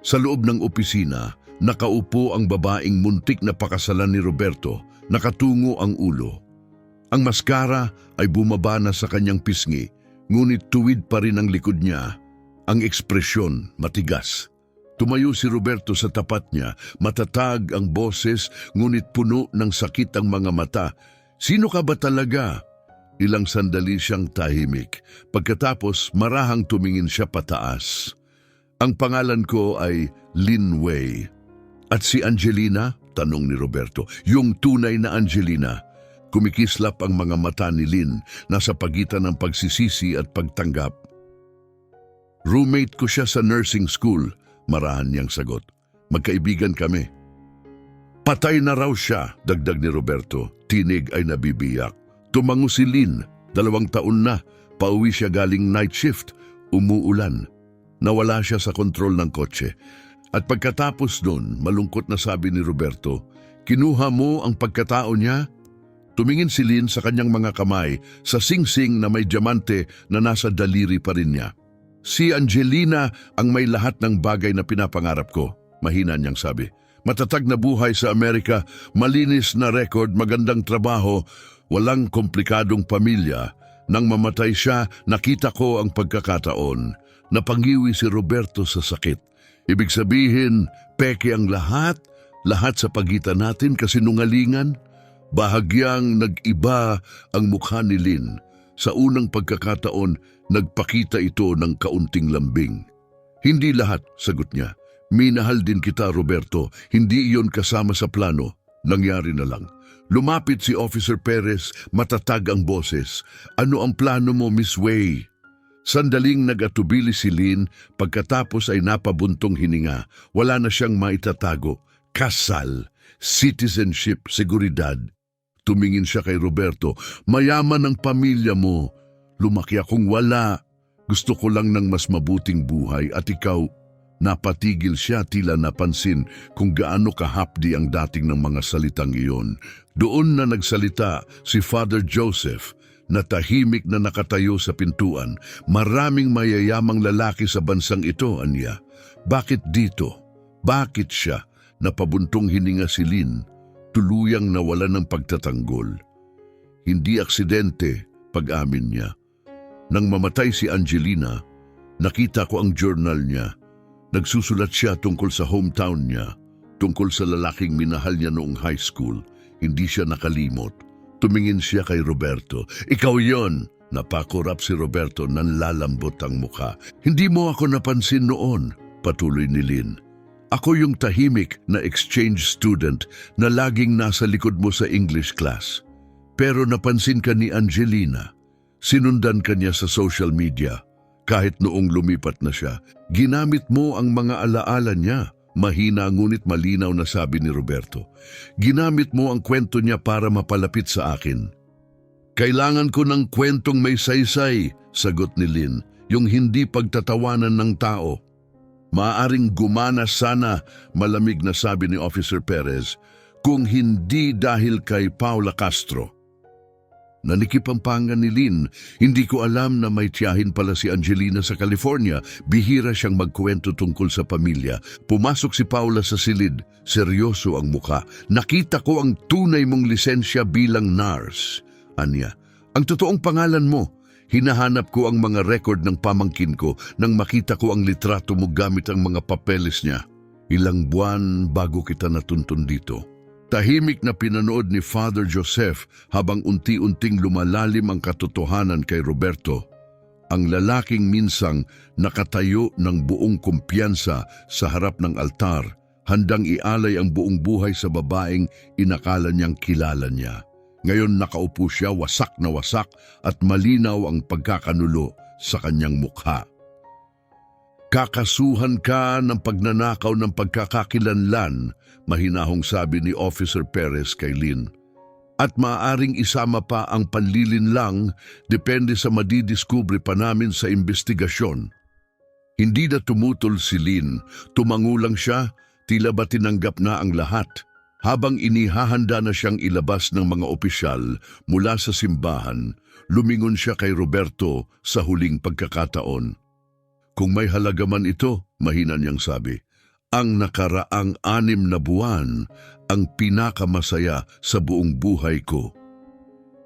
Sa loob ng opisina, nakaupo ang babaeng muntik na pakasalan ni Roberto, nakatungo ang ulo. Ang maskara ay bumaba na sa kanyang pisngi, ngunit tuwid pa rin ang likod niya. Ang ekspresyon matigas. Tumayo si Roberto sa tapat niya, matatag ang boses, ngunit puno ng sakit ang mga mata. Sino ka ba talaga? Ilang sandali siyang tahimik. Pagkatapos, marahang tumingin siya pataas. Ang pangalan ko ay Lin Wei. At si Angelina? Tanong ni Roberto. Yung tunay na Angelina. Kumikislap ang mga mata ni Lin, nasa pagitan ng pagsisisi at pagtanggap. Roommate ko siya sa nursing school, marahan niyang sagot. Magkaibigan kami. Patay na raw siya, dagdag ni Roberto. Tinig ay nabibiyak. Tumango si Lin, 2 taon na. Pauwi siya galing night shift. Umuulan. Nawala siya sa kontrol ng kotse. At pagkatapos nun, malungkot na sabi ni Roberto, kinuha mo ang pagkatao niya? Tumingin si Lin sa kanyang mga kamay, sa singsing na may diamante na nasa daliri pa rin niya. Si Angelina ang may lahat ng bagay na pinapangarap ko, mahina niyang sabi. Matatag na buhay sa Amerika, malinis na record, magandang trabaho, walang komplikadong pamilya. Nang mamatay siya, nakita ko ang pagkakataon. Napangiwi si Roberto sa sakit. Ibig sabihin, peke ang lahat sa pagitan natin kasinungalingan. Bahagyang nag-iba ang mukha ni Lin. Sa unang pagkakataon, nagpakita ito ng kaunting lambing. Hindi lahat, sagot niya. Minahal din kita, Roberto. Hindi iyon kasama sa plano. Nangyari na lang. Lumapit si Officer Perez, matatag ang boses. Ano ang plano mo, Miss Wei? Sandaling nag-atubili si Lin, pagkatapos ay napabuntong hininga. Wala na siyang maitatago. Kasal, citizenship, seguridad. Tumingin siya kay Roberto. Mayaman ang pamilya mo. Lumaki akong wala. Gusto ko lang ng mas mabuting buhay at ikaw. Napatigil siya, tila napansin kung gaano kahapdi ang dating ng mga salitang iyon. Doon na nagsalita si Father Joseph, na tahimik na nakatayo sa pintuan. Maraming mayayamang lalaki sa bansang ito, anya. Bakit dito? Bakit siya? Napabuntong hininga si Lin, tuluyang nawalan ng pagtatanggol. Hindi aksidente, pag-amin niya. Nang mamatay si Angelina, nakita ko ang journal niya. Nagsusulat siya tungkol sa hometown niya, tungkol sa lalaking minahal niya noong high school. Hindi siya nakalimot. Tumingin siya kay Roberto. Ikaw yon! Napakurap si Roberto, nanlalambot ang mukha. Hindi mo ako napansin noon, patuloy ni Lin. Ako yung tahimik na exchange student na laging nasa likod mo sa English class. Pero napansin ka ni Angelina. Sinundan ka niya sa social media. Kahit noong lumipat na siya, ginamit mo ang mga alaala niya. Mahina ngunit malinaw na sabi ni Roberto. Ginamit mo ang kwento niya para mapalapit sa akin. Kailangan ko ng kwentong may saysay, sagot ni Lin, yung hindi pagtatawanan ng tao. Maaring gumana sana, malamig na sabi ni Officer Perez, kung hindi dahil kay Paula Castro. Nanikip ang panga ni Lin. Hindi ko alam na may tiyahin pala si Angelina sa California. Bihira siyang magkwento tungkol sa pamilya. Pumasok si Paula sa silid. Seryoso ang muka. Nakita ko ang tunay mong lisensya bilang nurse. Anya, ang totoong pangalan mo. Hinahanap ko ang mga record ng pamangkin ko nang makita ko ang litrato mo gamit ang mga papeles niya. Ilang buwan bago kita natuntun dito. Tahimik na pinanood ni Father Joseph habang unti-unting lumalalim ang katotohanan kay Roberto. Ang lalaking minsang nakatayo ng buong kumpiyansa sa harap ng altar, handang ialay ang buong buhay sa babaeng inakala niyang kilala niya. Ngayon nakaupo siya wasak na wasak at malinaw ang pagkakanulo sa kanyang mukha. Kakasuhan ka ng pagnanakaw ng pagkakakilanlan, mahinahong sabi ni Officer Perez kay Lynn. At maaaring isama pa ang panlilinlang depende sa madidiskubre pa namin sa investigasyon. Hindi na tumutol si Lynn, tumangulang siya, tila ba tinanggap na ang lahat. Habang inihahanda na siyang ilabas ng mga opisyal mula sa simbahan, lumingon siya kay Roberto sa huling pagkakataon. Kung may halaga man ito, mahina niyang sabi, ang nakaraang 6 na buwan ang pinakamasaya sa buong buhay ko.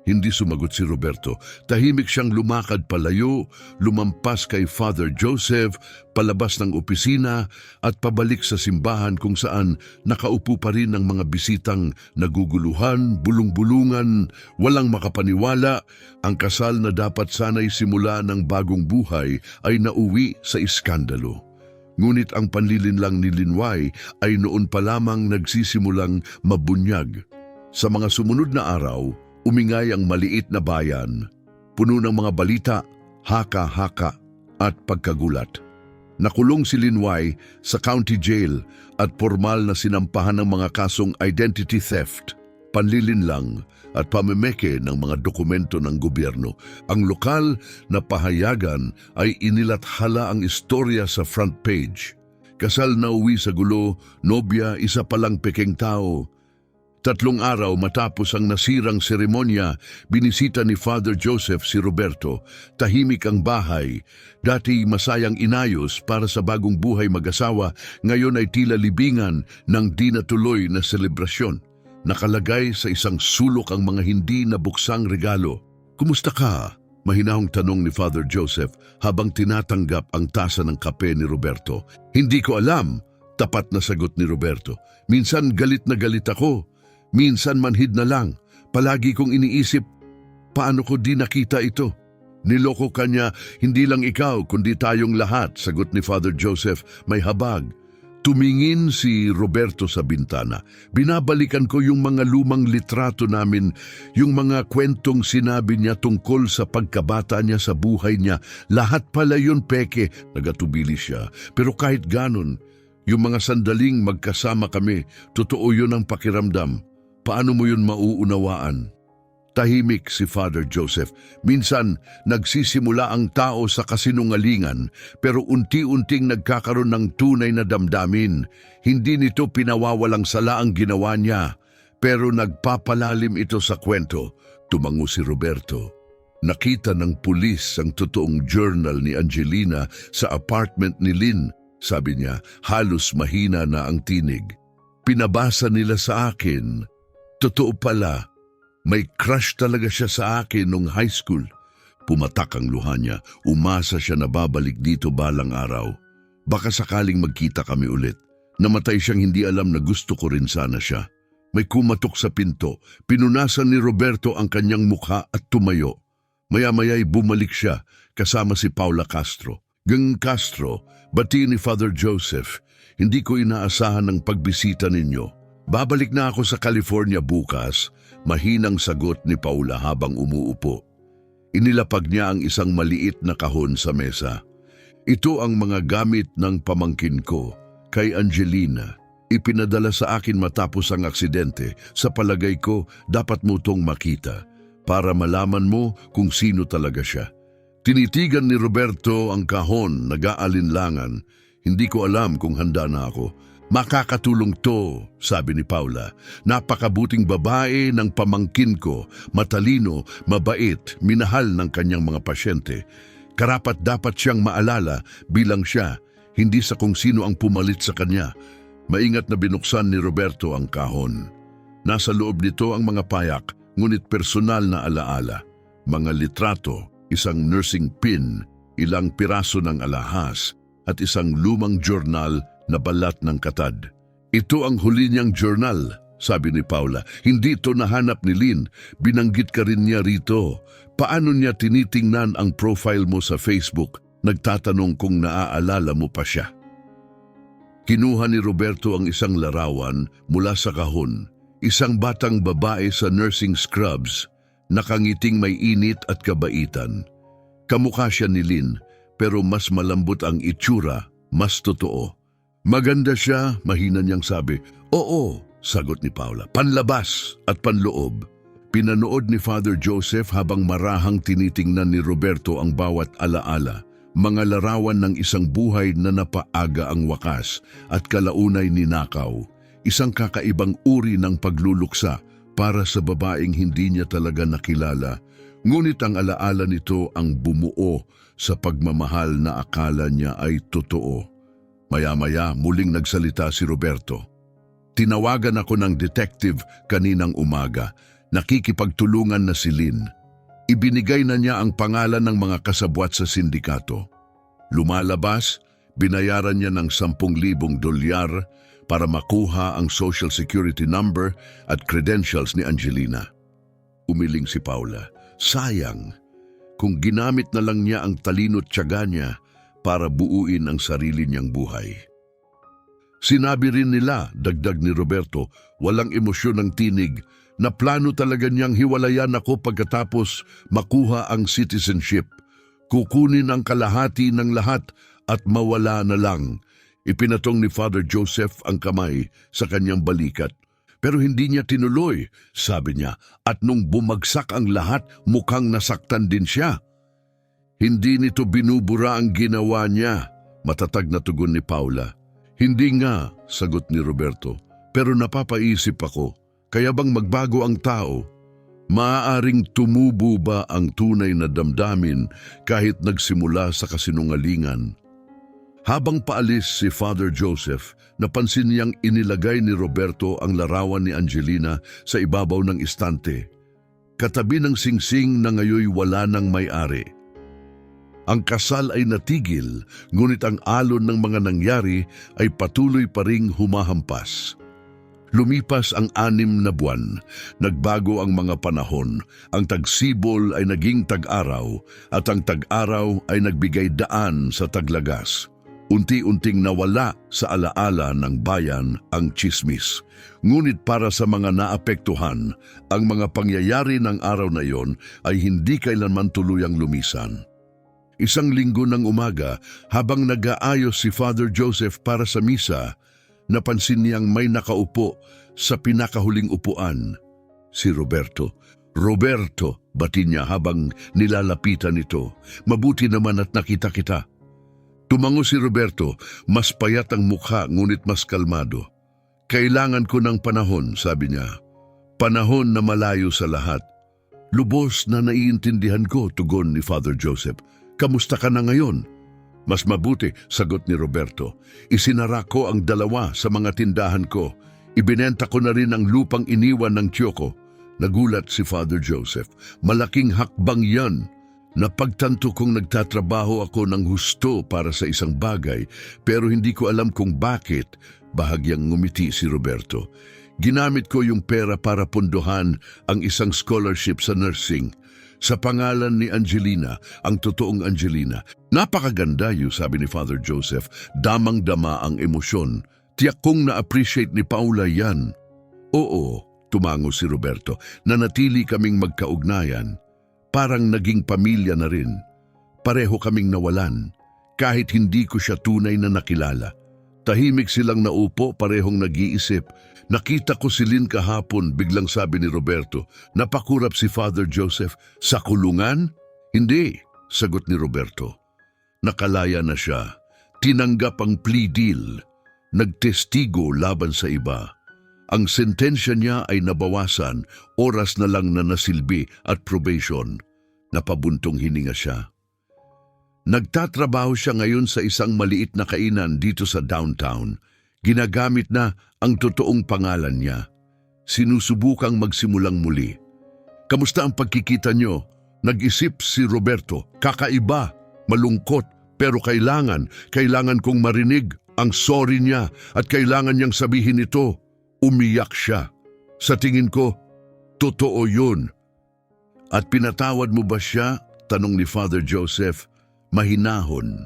Hindi sumagot si Roberto. Tahimik siyang lumakad palayo, lumampas kay Father Joseph, palabas ng opisina at pabalik sa simbahan kung saan nakaupo pa rin ang mga bisitang naguguluhan, bulong-bulungan, walang makapaniwala. Ang kasal na dapat sana'y simula ng bagong buhay ay nauwi sa iskandalo. Ngunit ang panlilinlang ni Linway ay noon pa lamang nagsisimulang mabunyag. Sa mga sumunod na araw, umingay ang maliit na bayan, puno ng mga balita, haka-haka at pagkagulat. Nakulong si Linway sa county jail at formal na sinampahan ng mga kasong identity theft, panlilinlang at pamemeke ng mga dokumento ng gobyerno. Ang lokal na pahayagan ay inilathala ang istorya sa front page. Kasal na uwi sa gulo, nobya, isa palang pekeng tao. 3 araw matapos ang nasirang seremonya, binisita ni Father Joseph si Roberto. Tahimik ang bahay. Dati masayang inayos para sa bagong buhay mag-asawa, ngayon ay tila libingan ng di natuloy na selebrasyon. Nakalagay sa isang sulok ang mga hindi nabuksang regalo. Kumusta ka? Mahinahong tanong ni Father Joseph habang tinatanggap ang tasa ng kape ni Roberto. Hindi ko alam, tapat na sagot ni Roberto. Minsan galit na galit ako. Minsan manhid na lang. Palagi kong iniisip, paano ko di nakita ito? Niloko ka niya, hindi lang ikaw, kundi tayong lahat, sagot ni Father Joseph, may habag. Tumingin si Roberto sa bintana. Binabalikan ko yung mga lumang litrato namin, yung mga kwentong sinabi niya tungkol sa pagkabata niya sa buhay niya. Lahat pala yun peke, nagatubili siya. Pero kahit ganon, yung mga sandaling magkasama kami, totoo yun ang pakiramdam. Paano mo yun mauunawaan? Tahimik si Father Joseph. Minsan, nagsisimula ang tao sa kasinungalingan, pero unti-unting nagkakaroon ng tunay na damdamin. Hindi nito pinawawalang sala ang ginawa niya, pero nagpapalalim ito sa kwento. Tumango si Roberto. Nakita ng pulis ang totoong journal ni Angelina sa apartment ni Lynn. Sabi niya, halos mahina na ang tinig. Pinabasa nila sa akin. Totoo pala, may crush talaga siya sa akin nung high school. Pumatak ang luha niya, umasa siya na babalik dito balang araw. Baka sakaling magkita kami ulit. Namatay siyang hindi alam na gusto ko rin sana siya. May kumatok sa pinto, pinunasan ni Roberto ang kanyang mukha at tumayo. Maya-maya'y bumalik siya kasama si Paula Castro. Gang Castro, bati ni Father Joseph, hindi ko inaasahan ang pagbisita ninyo. Babalik na ako sa California bukas, mahinang sagot ni Paula habang umuupo. Inilapag niya ang isang maliit na kahon sa mesa. Ito ang mga gamit ng pamangkin ko, kay Angelina. Ipinadala sa akin matapos ang aksidente. Sa palagay ko, dapat mo tong makita para malaman mo kung sino talaga siya. Tinitigan ni Roberto ang kahon, nag-aalinlangan. Hindi ko alam kung handa na ako. Makakatulong to, sabi ni Paula. Napakabuting babae ng pamangkin ko, matalino, mabait, minahal ng kanyang mga pasyente. Karapat dapat siyang maalala bilang siya, hindi sa kung sino ang pumalit sa kanya. Maingat na binuksan ni Roberto ang kahon. Nasa loob nito ang mga payak, ngunit personal na alaala. Mga litrato, isang nursing pin, ilang piraso ng alahas, at isang lumang journal na balat ng katad. Ito ang huli niyang journal, sabi ni Paula. Hindi ito nahanap ni Lynn. Binanggit ka rin niya rito. Paano niya tinitingnan ang profile mo sa Facebook? Nagtatanong kung naaalala mo pa siya. Kinuha ni Roberto ang isang larawan mula sa kahon. Isang batang babae sa nursing scrubs, nakangiting may init at kabaitan. Kamukha siya ni Lynn, pero mas malambot ang itsura, mas totoo. Maganda siya, mahina niyang sabi. Oo, sagot ni Paula. Panlabas at panloob. Pinanood ni Father Joseph habang marahang tinitingnan ni Roberto ang bawat alaala. Mga larawan ng isang buhay na napaaga ang wakas at kalaunay ninakaw. Isang kakaibang uri ng pagluluksa para sa babaeng hindi niya talaga nakilala. Ngunit ang alaala nito ang bumuo sa pagmamahal na akala niya ay totoo. Maya-maya muling nagsalita si Roberto. Tinawagan ako ng detective kaninang umaga. Nakikipagtulungan na si Lynn. Ibinigay na niya ang pangalan ng mga kasabwat sa sindikato. Lumalabas, binayaran niya ng 10,000 dolyar para makuha ang social security number at credentials ni Angelina. Umiling si Paula. Sayang, kung ginamit na lang niya ang talino't tiyaga niya para buuin ang sarili niyang buhay. Sinabi rin nila, dagdag ni Roberto, walang emosyon ng tinig, na plano talaga niyang hiwalayan ako pagkatapos makuha ang citizenship. Kukunin ang kalahati ng lahat at mawala na lang. Ipinatong ni Father Joseph ang kamay sa kanyang balikat. Pero hindi niya tinuloy, sabi niya, at nung bumagsak ang lahat, mukhang nasaktan din siya. Hindi nito binubura ang ginawa niya, matatag na tugon ni Paula. Hindi nga, sagot ni Roberto, pero napapaisip ako, kaya bang magbago ang tao? Maaaring tumubo ba ang tunay na damdamin kahit nagsimula sa kasinungalingan? Habang paalis si Father Joseph, napansin niyang inilagay ni Roberto ang larawan ni Angelina sa ibabaw ng istante. Katabi ng singsing na ngayoy wala ng may-ari. Ang kasal ay natigil, ngunit ang alon ng mga nangyari ay patuloy pa ring humahampas. Lumipas ang 6 na buwan, nagbago ang mga panahon, ang tagsibol ay naging tag-araw at ang tag-araw ay nagbigay daan sa taglagas. Unti-unting nawala sa alaala ng bayan ang tsismis. Ngunit para sa mga naapektuhan, ang mga pangyayari ng araw na iyon ay hindi kailanman tuluyang lumisan. Isang linggo ng umaga, habang nag-aayos si Father Joseph para sa misa, napansin niyang may nakaupo sa pinakahuling upuan, si Roberto. Roberto, bati niya habang nilalapitan ito. Mabuti naman at nakita kita. Tumango si Roberto, mas payat ang mukha ngunit mas kalmado. Kailangan ko ng panahon, sabi niya. Panahon na malayo sa lahat. Lubos na naiintindihan ko, tugon ni Father Joseph. Kamusta ka na ngayon? Mas mabuti, sagot ni Roberto. Isinara ko ang 2 sa mga tindahan ko. Ibinenta ko na rin ang lupang iniwan ng tiyo ko. Nagulat si Father Joseph. Malaking hakbang yan. Napagtanto kong nagtatrabaho ako ng husto para sa isang bagay, pero hindi ko alam kung bakit. Bahagyang ngumiti si Roberto. Ginamit ko yung pera para punduhan ang isang scholarship sa nursing. Sa pangalan ni Angelina, ang totoong Angelina. Napakaganda yun, sabi ni Father Joseph. Damang-dama ang emosyon. Tiyak kong na-appreciate ni Paula yan. Oo, tumango si Roberto. Nanatili kaming magkaugnayan. Parang naging pamilya na rin. Pareho kaming nawalan. Kahit hindi ko siya tunay na nakilala. Tahimik silang naupo, parehong nag-iisip. Nakita ko si Lynn kahapon, biglang sabi ni Roberto. Napakurap si Father Joseph. Sa kulungan? Hindi, sagot ni Roberto. Nakalaya na siya. Tinanggap ang plea deal. Nagtestigo laban sa iba. Ang sentensya niya ay nabawasan, oras na lang na nasilbi at probation. Napabuntong hininga siya. Nagtatrabaho siya ngayon sa isang maliit na kainan dito sa downtown. Ginagamit na ang totoong pangalan niya. Sinusubukang magsimulang muli. Kamusta ang pagkikita niyo? Nag-isip si Roberto. Kakaiba, malungkot, pero kailangan kong marinig Ang sorry niya at kailangan niyang sabihin ito. Umiyak siya. Sa tingin ko, totoo yun. At pinatawad mo ba siya? Tanong ni Father Joseph, mahinahon.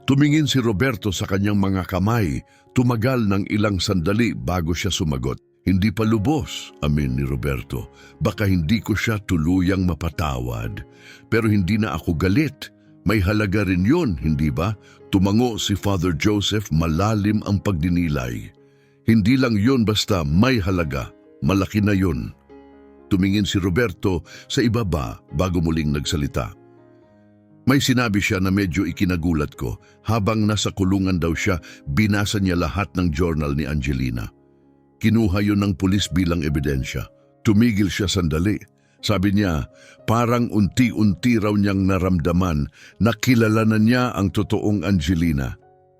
Tumingin si Roberto sa kanyang mga kamay, tumagal ng ilang sandali bago siya sumagot. Hindi pa lubos, amin ni Roberto. Baka hindi ko siya tuluyang mapatawad. Pero hindi na ako galit. May halaga rin yun, hindi ba? Tumango si Father Joseph, malalim ang pagdinilay. Hindi lang yun basta may halaga, malaki na yun. Tumingin si Roberto sa ibaba bago muling nagsalita. May sinabi siya na medyo ikinagulat ko. Habang nasa kulungan daw siya, binasa niya lahat ng journal ni Angelina. Kinuha yun ng pulis bilang ebidensya. Tumigil siya sandali. Sabi niya, parang unti-unti raw niyang naramdaman na kilala na niya ang totoong Angelina.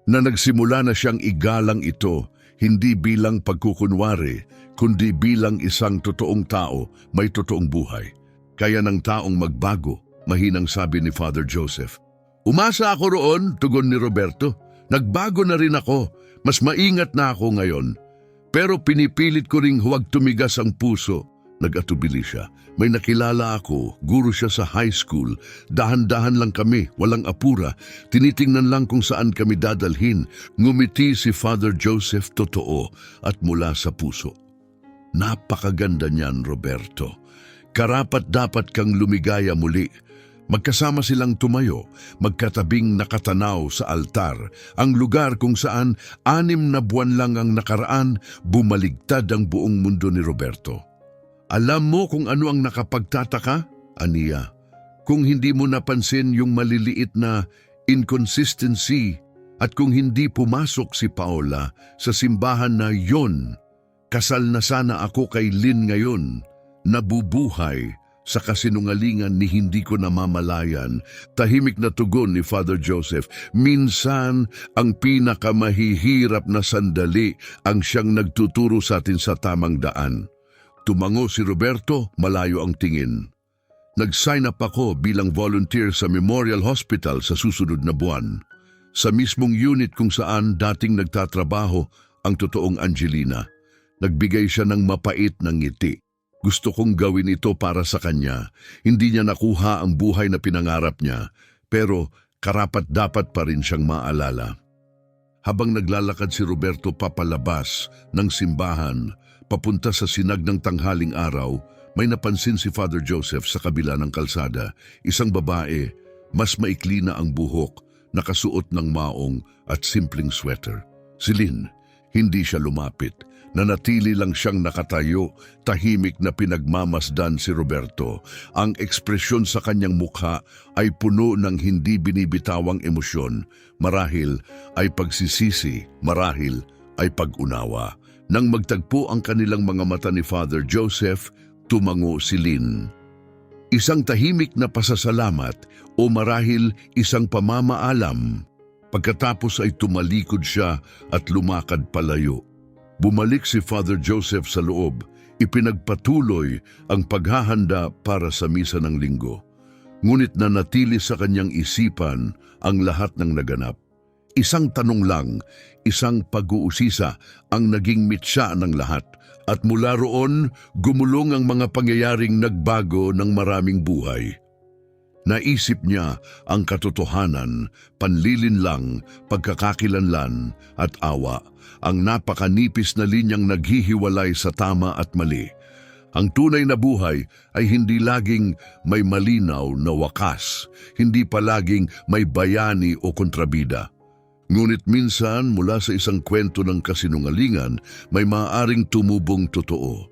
Na nagsimula na siyang igalang ito, hindi bilang pagkukunwari, kundi bilang isang totoong tao, may totoong buhay. Kaya ng taong magbago, mahinang sabi ni Father Joseph. Umasa ako roon, tugon ni Roberto. Nagbago na rin ako, mas maingat na ako ngayon. Pero pinipilit ko ring huwag tumigas ang puso. Nag-atubili siya. May nakilala ako, guro siya sa high school. Dahan-dahan lang kami, walang apura. Tinitingnan lang kung saan kami dadalhin. Ngumiti si Father Joseph totoo at mula sa puso. Napakaganda niyan, Roberto. Karapat-dapat kang lumigaya muli. Magkasama silang tumayo, magkatabing nakatanaw sa altar, ang lugar kung saan 6 na buwan lang ang nakaraan, bumaligtad ang buong mundo ni Roberto. Alam mo kung ano ang nakapagtataka? Aniya, kung hindi mo napansin yung maliliit na inconsistency at kung hindi pumasok si Paola sa simbahan na yon, kasal na sana ako kay Lynn ngayon, nabubuhay, sa kasinungalingan ni hindi ko namamalayan, tahimik na tugon ni Father Joseph. Minsan, ang pinakamahihirap na sandali ang siyang nagtuturo sa atin sa tamang daan. Tumango si Roberto, malayo ang tingin. Nag-sign up ako bilang volunteer sa Memorial Hospital sa susunod na buwan. Sa mismong unit kung saan dating nagtatrabaho ang totoong Angelina. Nagbigay siya ng mapait na ngiti. Gusto kong gawin ito para sa kanya. Hindi niya nakuha ang buhay na pinangarap niya, pero karapat-dapat pa rin siyang maalala. Habang naglalakad si Roberto papalabas ng simbahan, papunta sa sinag ng tanghaling araw, may napansin si Father Joseph sa kabila ng kalsada. Isang babae, mas maikli na ang buhok, nakasuot ng maong at simpleng sweater. Si Lynn, hindi siya lumapit. Nanatili lang siyang nakatayo, tahimik na pinagmamasdan si Roberto. Ang ekspresyon sa kanyang mukha ay puno ng hindi binibitawang emosyon. Marahil ay pagsisisi, marahil ay pag-unawa. Nang magtagpo ang kanilang mga mata ni Father Joseph, tumango si Lynn. Isang tahimik na pasasalamat o marahil isang pamamaalam. Pagkatapos ay tumalikod siya at lumakad palayo. Bumalik si Father Joseph sa loob, ipinagpatuloy ang paghahanda para sa misa ng linggo. Ngunit nanatili sa kanyang isipan ang lahat ng naganap. Isang tanong lang, isang pag-uusisa ang naging mitsa ng lahat. At mula roon, gumulong ang mga pangyayaring nagbago ng maraming buhay. Naisip niya ang katotohanan, panlilinlang, pagkakakilanlan at awa, ang napakanipis na linyang naghihiwalay sa tama at mali. Ang tunay na buhay ay hindi laging may malinaw na wakas, hindi palaging may bayani o kontrabida. Ngunit minsan mula sa isang kwento ng kasinungalingan, may maaaring tumubong totoo.